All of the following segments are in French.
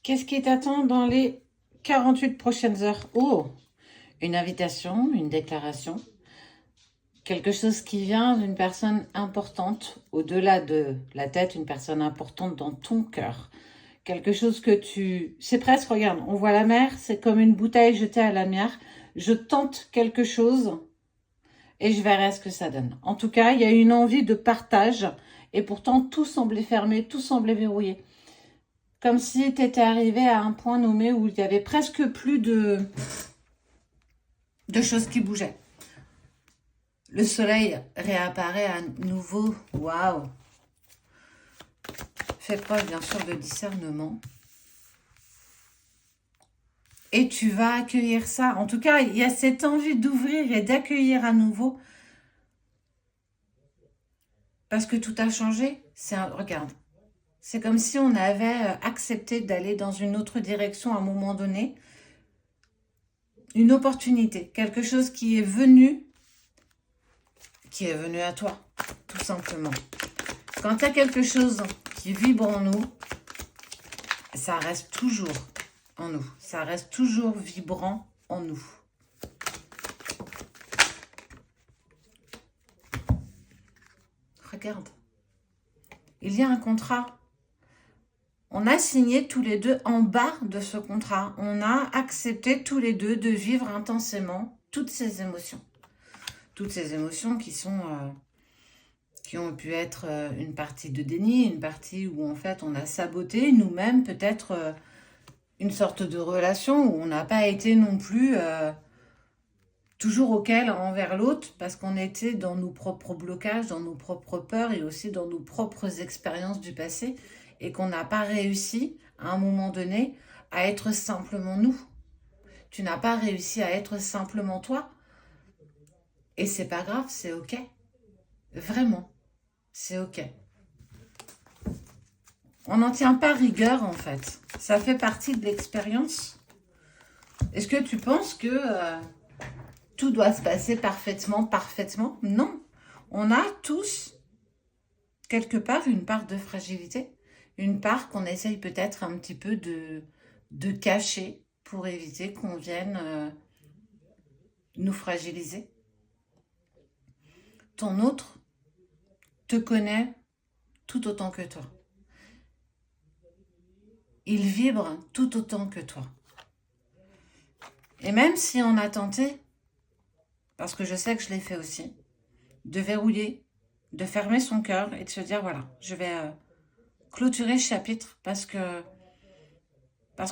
Qu'est-ce qui t'attend dans les 48 prochaines heures? Oh, une invitation, une déclaration, quelque chose qui vient d'une personne importante, au-delà de la tête, une personne importante dans ton cœur. Quelque chose que tu... C'est presque, regarde, on voit la mer, c'est comme une bouteille jetée à la mer. Je tente quelque chose et je verrai ce que ça donne. En tout cas, il y a une envie de partage et pourtant tout semblait fermé, tout semblait verrouillé. Comme si tu étais arrivé à un point nommé où il y avait presque plus de choses qui bougeaient. Le soleil réapparaît à nouveau. Waouh! Fais preuve bien sûr de discernement. Et tu vas accueillir ça. En tout cas, il y a cette envie d'ouvrir et d'accueillir à nouveau. Parce que tout a changé. Regarde, c'est comme si on avait accepté d'aller dans une autre direction à un moment donné. Une opportunité, quelque chose qui est venu à toi, tout simplement. Quand il y a quelque chose qui vibre en nous, ça reste toujours en nous. Ça reste toujours vibrant en nous. Regarde. Il y a un contrat. On a signé tous les deux en bas de ce contrat. On a accepté tous les deux de vivre intensément toutes ces émotions. Toutes ces émotions qui ont pu être une partie de déni, une partie où en fait on a saboté nous-mêmes peut-être une sorte de relation où on n'a pas été non plus toujours auquel envers l'autre parce qu'on était dans nos propres blocages, dans nos propres peurs et aussi dans nos propres expériences du passé et qu'on n'a pas réussi à un moment donné à être simplement nous. Tu n'as pas réussi à être simplement toi et c'est pas grave, c'est ok. Vraiment, c'est ok. On n'en tient pas rigueur en fait. Ça fait partie de l'expérience. Est-ce que tu penses que tout doit se passer parfaitement? Non. On a tous, quelque part, une part de fragilité. Une part qu'on essaye peut-être un petit peu de cacher pour éviter qu'on vienne nous fragiliser. Ton autre te connaît tout autant que toi. Il vibre tout autant que toi. Et même si on a tenté, parce que je sais que je l'ai fait aussi, de verrouiller, de fermer son cœur et de se dire, voilà, je vais clôturer ce chapitre parce que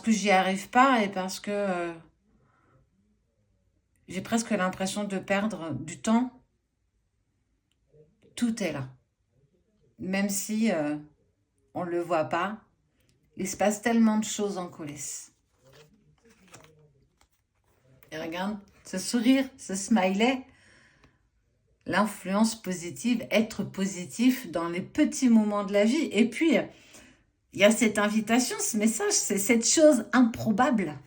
j'y arrive pas et parce que j'ai presque l'impression de perdre du temps. Tout est là. Même si on ne le voit pas, il se passe tellement de choses en coulisses. Et regarde, ce sourire, ce smiley, l'influence positive, être positif dans les petits moments de la vie. Et puis, il y a cette invitation, ce message, c'est cette chose improbable.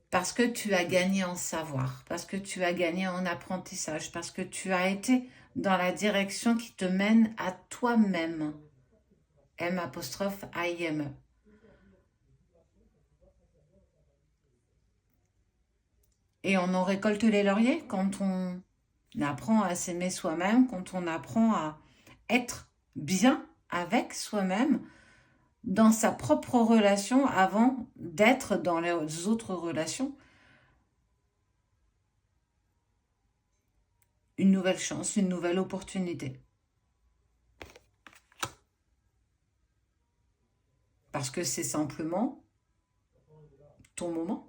Parce que tu as gagné en savoir, parce que tu as gagné en apprentissage, parce que tu as été dans la direction qui te mène à toi-même. M''I''M'. Et on en récolte les lauriers quand on apprend à s'aimer soi-même, quand on apprend à être bien avec soi-même dans sa propre relation avant d'être dans les autres relations. Une nouvelle chance, une nouvelle opportunité. Parce que c'est simplement ton moment.